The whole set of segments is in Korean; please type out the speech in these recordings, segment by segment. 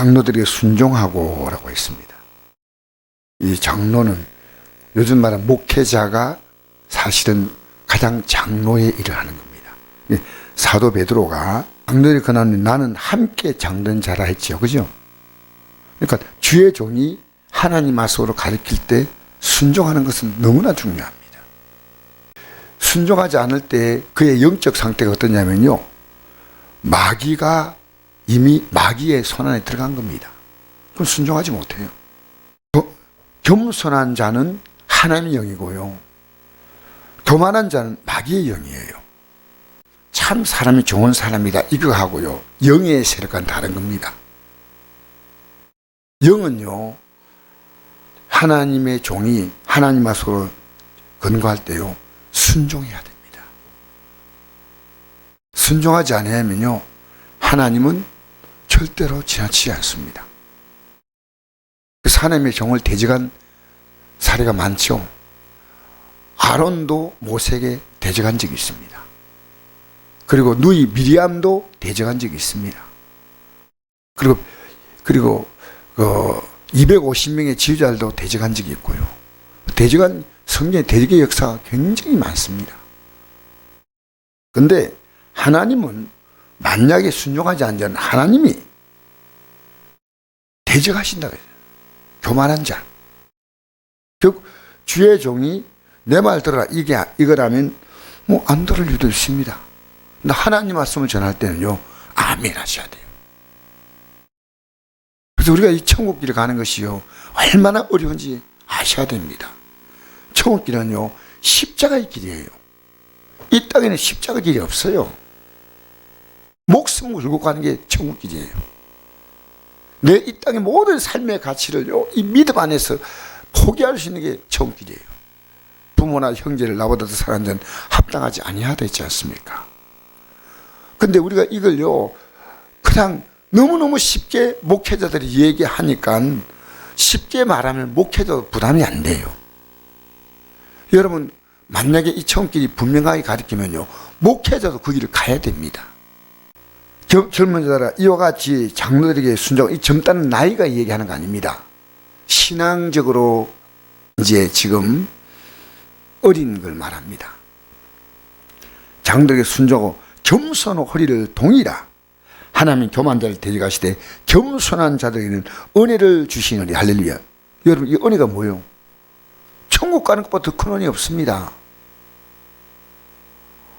장로들에게 순종하고 라고 했습니다. 이 장로는 요즘 말하는 목회자가 사실은 가장 장로의 일을 하는 겁니다. 사도 베드로가 장로들이 권하노니 나는 함께 장된 자라 했지요. 그죠? 그러니까 주의 종이 하나님 말씀으로 가르칠 때 순종하는 것은 너무나 중요합니다. 순종하지 않을 때 그의 영적 상태가 어떠냐면요, 마귀가 이미 마귀의 손 안에 들어간 겁니다. 그럼 순종하지 못해요. 겸손한 자는 하나님의 영이고요, 교만한 자는 마귀의 영이에요. 참 사람이 좋은 사람이다 이거 하고요, 영의 세력과는 다른 겁니다. 영은요, 하나님의 종이 하나님 말씀으로 근거할 때요 순종해야 됩니다. 순종하지 않으면요 하나님은 절대로 지나치지 않습니다. 그래서 하나님의 종을 대적한 사례가 많죠. 아론도 모세에게 대적한 적이 있습니다. 그리고 누이 미리암도 대적한 적이 있습니다. 그리고 250명의 지휘자들도 대적한 적이 있고요. 대적한 성경의 대적의 역사가 굉장히 많습니다. 그런데 하나님은 만약에 순종하지 않으면 하나님이 대적하신다고 해요. 교만한 자. 즉 주의 종이 내 말 들어라 이거라면 뭐 안 들을 일도 있습니다. 근데 하나님 말씀을 전할 때는요 아멘 하셔야 돼요. 그래서 우리가 이 천국길을 가는 것이요 얼마나 어려운지 아셔야 됩니다. 천국길은요 십자가의 길이에요. 이 땅에는 십자가 길이 없어요. 목숨을 걸고 가는 게 천국길이에요. 내 이 땅의 모든 삶의 가치를요 이 믿음 안에서 포기할 수 있는 게 천국길이에요. 부모나 형제를 나보다 더 사랑하는 자는 합당하지 아니하다 했지 않습니까? 근데 우리가 이걸요 그냥 너무너무 쉽게 목회자들이 얘기하니까 쉽게 말하면 목회자도 부담이 안 돼요. 여러분 만약에 이 천국길이 분명하게 가르치면요 목회자도 그 길을 가야 됩니다. 젊은 자들아 이와 같이 장로들에게 순종, 이 젊다는 나이가 얘기하는 거 아닙니다. 신앙적으로 이제 지금 어린 걸 말합니다. 장로들에게 순종하고 겸손한 허리를 동이라. 하나님 교만한 자를 대적하시되 겸손한 자들에게는 은혜를 주시느니. 할렐루야. 여러분 이 은혜가 뭐예요? 천국 가는 것보다 더 큰 은혜 없습니다.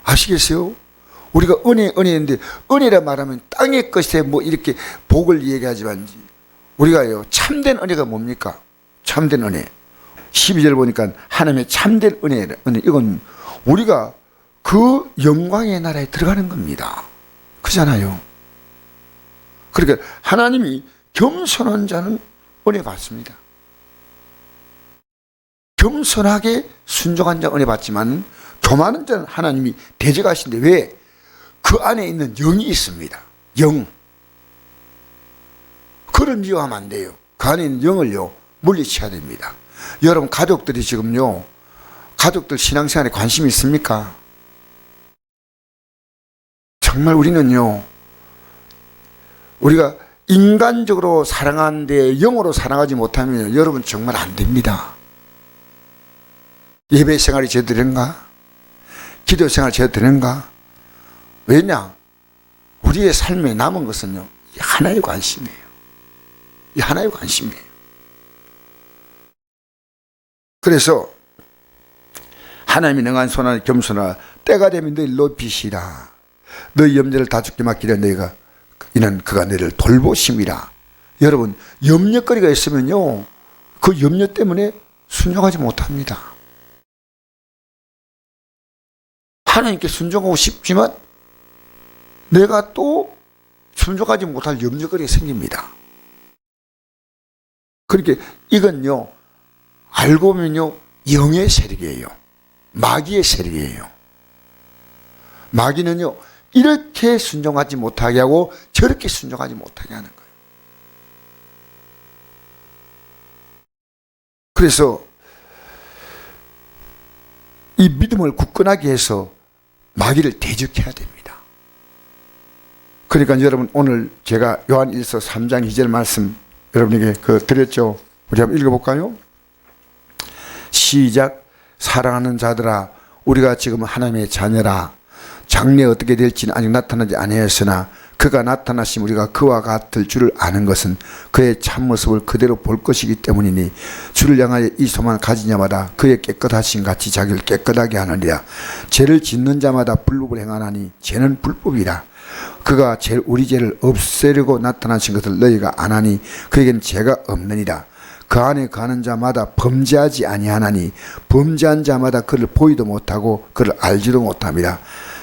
아시겠어요? 우리가 은혜인데 은혜라 말하면 땅의 것에 뭐 이렇게 복을 얘기하지만 우리가요 참된 은혜가 뭡니까? 참된 은혜 12절 보니까 하나님의 참된 은혜 이건 우리가 그 영광의 나라에 들어가는 겁니다. 그잖아요. 그러니까 하나님이 겸손한 자는 은혜 받습니다. 겸손하게 순종한 자 은혜 받지만 교만한 자는 하나님이 대적하신데 왜? 그 안에 있는 영이 있습니다. 영. 그를 미워하면 안 돼요. 그 안에 있는 영을요 물리쳐야 됩니다. 여러분 가족들이 지금요 가족들 신앙생활에 관심이 있습니까? 정말 우리는요 우리가 인간적으로 사랑하는데 영으로 사랑하지 못하면 여러분 정말 안 됩니다. 예배 생활이 제대로 되는가? 기도 생활이 제대로 되는가? 왜냐? 우리의 삶에 남은 것은요 이 하나의 관심이에요. 이 하나의 관심이에요. 그래서 하나님이 능한 손 안에 겸손하라. 때가 되면 너희 높이시라. 너희 염려를 다 죽게 맡기려 너희가 이는 그가 너희를 돌보심이라. 여러분 염려거리가 있으면요 그 염려 때문에 순종하지 못합니다. 하나님께 순종하고 싶지만 내가 또 순종하지 못할 염려거리가 생깁니다. 그렇게 이건요 알고 보면요 영의 세력이에요. 마귀의 세력이에요. 마귀는요 이렇게 순종하지 못하게 하고 저렇게 순종하지 못하게 하는 거예요. 그래서 이 믿음을 굳건하게 해서 마귀를 대적해야 됩니다. 그러니까 여러분 오늘 제가 요한 1서 3장 2절 말씀 여러분에게 드렸죠. 우리 한번 읽어볼까요? 시작. 사랑하는 자들아, 우리가 지금 하나님의 자녀라. 장래 어떻게 될지는 아직 나타나지 아니하였으나 그가 나타나시면 우리가 그와 같을 줄을 아는 것은 그의 참모습을 그대로 볼 것이기 때문이니 주를 향하여 이 소망을 가진 자마다 그의 깨끗하신 같이 자기를 깨끗하게 하느니라. 죄를 짓는 자마다 불법을 행하나니 죄는 불법이라. 그가 우리 죄를 없애려고 나타나신 것을 너희가 아나니 그에게는 죄가 없느니라. 그 안에 가는 자마다 범죄하지 아니하나니 범죄한 자마다 그를 보이도 못하고 그를 알지도 못함이라.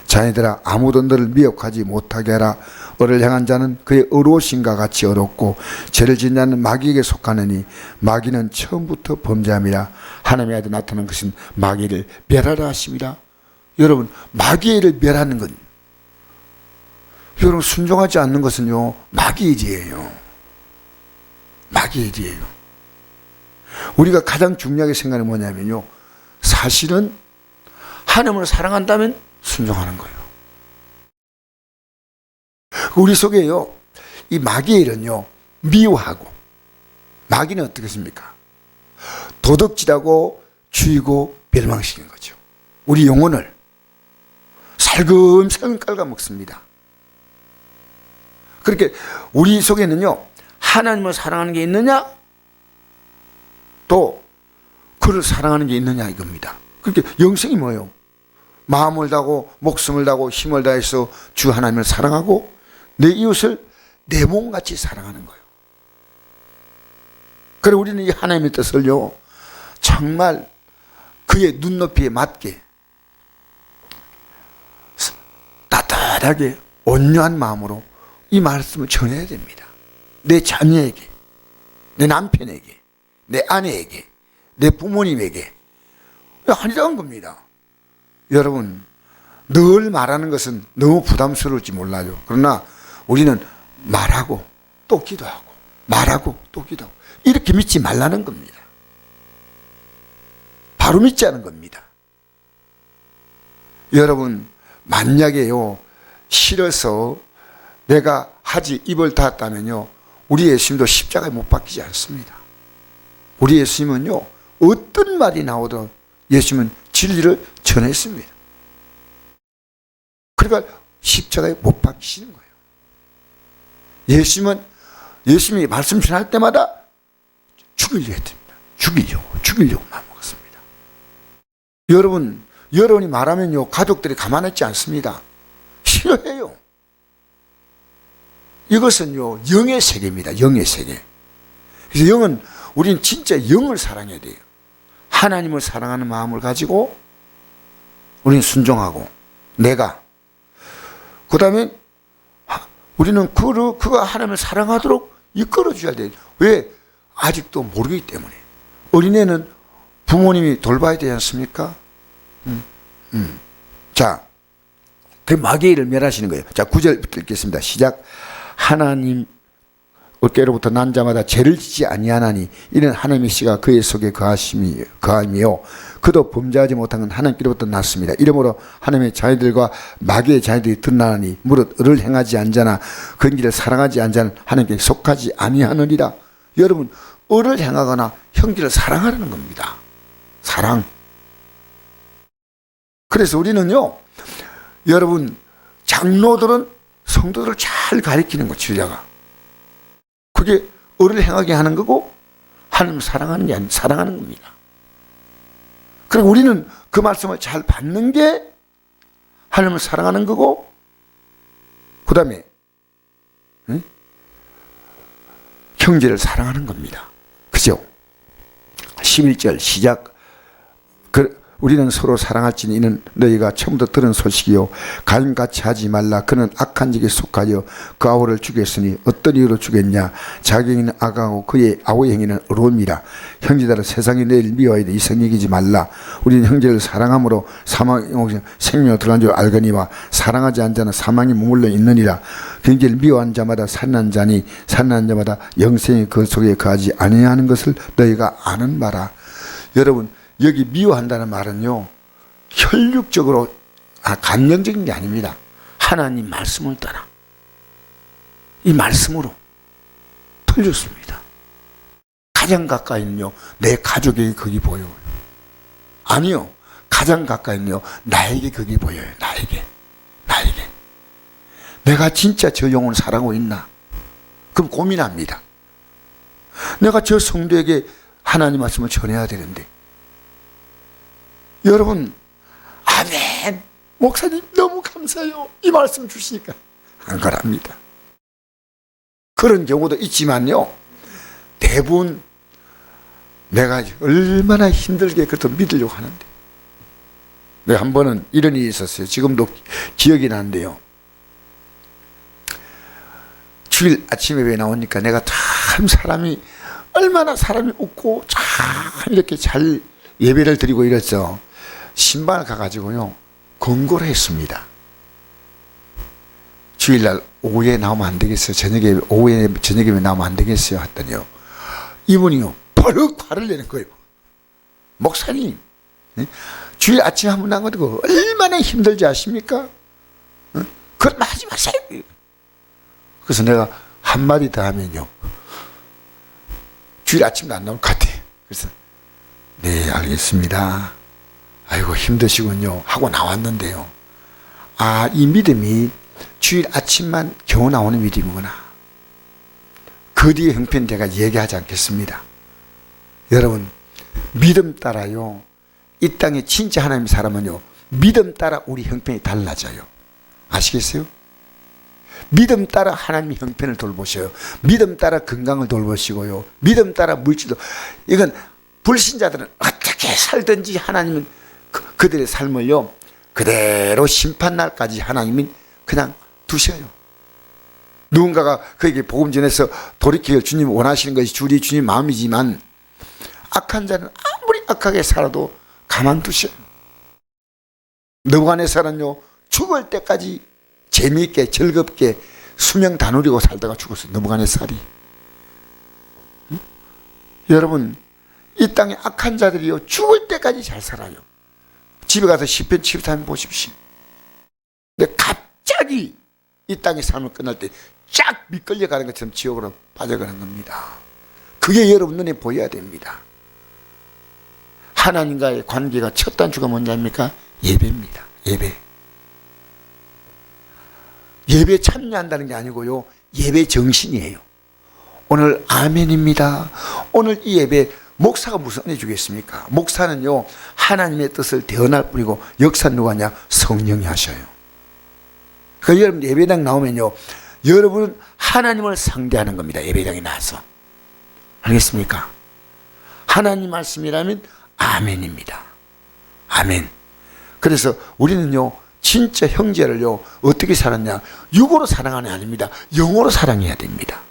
자녀들아, 아무도 너를 미혹하지 못하게 하라. 너를 향한 자는 그의 의로우심과 같이 의롭고 죄를 짓는 자는 마귀에게 속하느니 마귀는 처음부터 범죄함이라. 하나님의 아들 나타난 것은 마귀를 멸하라 하심이라. 여러분, 마귀를 멸하는 건, 여러분 순종하지 않는 것은요 마귀의 죄예요. 마귀의 죄예요. 우리가 가장 중요하게 생각하는 뭐냐면요, 사실은 하나님을 사랑한다면 순종하는 거예요. 우리 속에요, 이 마귀의 일은요, 미워하고, 마귀는 어떻게 했습니까? 도덕질하고 죽이고 멸망시키는 거죠. 우리 영혼을 살금살금 깔아먹습니다. 그렇게 우리 속에는요, 하나님을 사랑하는 게 있느냐, 또 그를 사랑하는 게 있느냐 이겁니다. 그렇게 영성이 뭐예요? 마음을 다하고 목숨을 다하고 힘을 다해서 주 하나님을 사랑하고 내 이웃을 내 몸같이 사랑하는 거예요. 그래 우리는 이 하나님의 뜻을요 정말 그의 눈높이에 맞게 따뜻하게 온유한 마음으로 이 말씀을 전해야 됩니다. 내 자녀에게, 내 남편에게, 내 아내에게, 내 부모님에게 아니라는 겁니다. 여러분, 늘 말하는 것은 너무 부담스러울지 몰라요. 그러나 우리는 말하고 또 기도하고 말하고 또 기도하고 이렇게 믿지 말라는 겁니다. 바로 믿지 않은 겁니다. 여러분, 만약에요 싫어서 내가 하지 입을 닫았다면요 우리 예수님도 십자가에 못 박히지 않습니다. 우리 예수님은요 어떤 말이 나오든 예수님은 진리를 전했습니다. 그러니까 십자가에 못 박히시는 거예요. 예수님이 말씀 전할 때마다 죽이려 했답니다. 죽이려고 마음먹었습니다. 여러분이 말하면요 가족들이 가만히 있지 않습니다. 싫어해요. 이것은요 영의 세계입니다. 영의 세계. 그래서 영은 우리는 진짜 영을 사랑해야 돼요. 하나님을 사랑하는 마음을 가지고 우리는 순종하고 그 다음에 우리는 그가 하나님을 사랑하도록 이끌어줘야 돼요. 왜? 아직도 모르기 때문에. 어린애는 부모님이 돌봐야 되지 않습니까? 자, 그 마귀의 일을 멸하시는 거예요. 자, 9절 읽겠습니다. 시작. 하나님 어깨로부터 난 자마다 죄를 짓지 아니하나니 이는 하나님의 씨가 그의 속에 거함이요 그도 범죄하지 못한 건 하나님께로부터 났습니다. 이러므로 하나님의 자녀들과 마귀의 자녀들이 드러나니 무릇 을을 행하지 않자나 그 길을 사랑하지 않자는 하나님께 속하지 아니하느니라. 여러분, 을을 행하거나 형제를 사랑하라는 겁니다. 사랑. 그래서 우리는요 여러분, 장로들은 성도들을 잘 가리키는 거, 주자가. 그게 을을 행하게 하는 거고 하나님을 사랑하는 게 아니라 사랑하는 겁니다. 그리고 우리는 그 말씀을 잘 받는 게 하나님을 사랑하는 거고, 그 다음에 형제를 사랑하는 겁니다. 그죠? 11절 시작. 우리는 서로 사랑할지니 이는 너희가 처음부터 들은 소식이요 가인같이 하지 말라. 그는 악한 적에 속하여 그 아우를 죽였으니 어떤 이유로 죽였냐. 자기 행위는 악하고 그의 아우의 행위는 의로움이라. 형제들아, 세상이 너희를 미워하여 이성 여기지 말라. 우리는 형제를 사랑함으로 생명으로 들어간 줄 알거니와 사랑하지 않은 자는 사망에 머물러 있느니라. 형제를 미워한 자마다 살인한 자니 살인한 자마다 영생이 그 속에 거하지 아니하는 것을 너희가 아는 바라. 여러분, 여기 미워한다는 말은요 혈육적으로 감정적인 게 아닙니다. 하나님 말씀을 따라 이 말씀으로 틀렸습니다. 가장 가까이는요, 내 가족에게 거기 보여요. 아니요, 가장 가까이는요, 나에게 거기 보여요. 나에게. 내가 진짜 저 영혼을 사랑하고 있나? 그럼 고민합니다. 내가 저 성도에게 하나님 말씀을 전해야 되는데. 여러분, 아멘. 목사님 너무 감사해요. 이 말씀 주시니까 안 그럽니다. 그런 경우도 있지만요, 대부분 내가 얼마나 힘들게 그것도 믿으려고 하는데. 내가 한 번은 이런 일이 있었어요. 지금도 기억이 나는데요. 주일 아침에 왜 나오니까 내가 참 얼마나 사람이 웃고 참 이렇게 잘 예배를 드리고 이랬죠. 신방을 가가지고요, 권고를 했습니다. 주일날 오후에 나오면 안 되겠어요. 오후에 저녁에 나오면 안 되겠어요. 했더니요, 이분이요, 버럭 화를 내는 거예요. 목사님, 주일 아침에 한번 나가지고 얼마나 힘들지 아십니까? 그럼 하지 마세요. 그래서 내가 한마디 더 하면요, 주일 아침도 안 나올 것 같아. 그래서 네, 알겠습니다. 아이고 힘드시군요 하고 나왔는데요, 아, 이 믿음이 주일 아침만 겨우 나오는 믿음이구나. 그 뒤에 형편 제가 얘기하지 않겠습니다. 여러분, 믿음 따라요, 이 땅에 진짜 하나님 사람은요, 믿음 따라 우리 형편이 달라져요. 아시겠어요? 믿음 따라 하나님의 형편을 돌보셔요. 믿음 따라 건강을 돌보시고요, 믿음 따라 물질도. 이건 불신자들은 어떻게 살든지 하나님은 그들의 삶을요, 그대로 심판날까지 하나님이 그냥 두셔요. 누군가가 그에게 복음 전해서 돌이키길 주님 원하시는 것이 주님 마음이지만, 악한 자는 아무리 악하게 살아도 가만두셔요. 느부갓네살은요, 죽을 때까지 재미있게 즐겁게 수명 다 누리고 살다가 죽었어요. 느부갓네살이. 여러분, 이 땅에 악한 자들이요, 죽을 때까지 잘 살아요. 집에 가서 시편 73편 보십시오. 근데 갑자기 이 땅의 삶을 끝날 때 쫙 미끌려가는 것처럼 지옥으로 빠져가는 겁니다. 그게 여러분 눈에 보여야 됩니다. 하나님과의 관계가 첫 단추가 뭔지 압니까? 예배입니다. 예배 참여한다는 게 아니고요, 예배 정신이에요. 오늘 아멘입니다. 오늘 이 예배 목사가 무슨 은혜 주겠습니까? 목사는요, 하나님의 뜻을 대언할 뿐이고 역사 누가 하냐? 성령이 하셔요. 그러니까 여러분 예배당 나오면요, 여러분은 하나님을 상대하는 겁니다. 예배당에 나와서. 알겠습니까? 하나님 말씀이라면 아멘입니다. 아멘. 그래서 우리는요, 진짜 형제를요, 어떻게 사랑하냐? 육으로 사랑하는 게 아닙니다. 영으로 사랑해야 됩니다.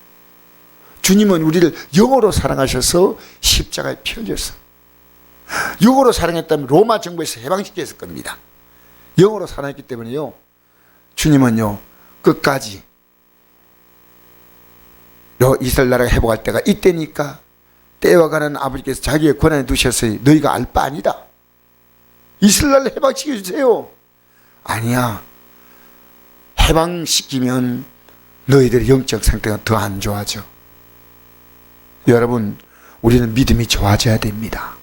주님은 우리를 영으로 사랑하셔서 십자가에 펴져서, 육으로 사랑했다면 로마 정부에서 해방시켰을 겁니다. 영으로 사랑했기 때문에요, 주님은요, 끝까지 이스라엘 나라가 회복할 때가 이때니까 때와 가는 아버지께서 자기의 권한에 두셨어요. 너희가 알 바 아니다. 이스라엘 해방시켜주세요. 아니야. 해방시키면 너희들의 영적 상태가 더 안 좋아져. 여러분, 우리는 믿음이 좋아져야 됩니다.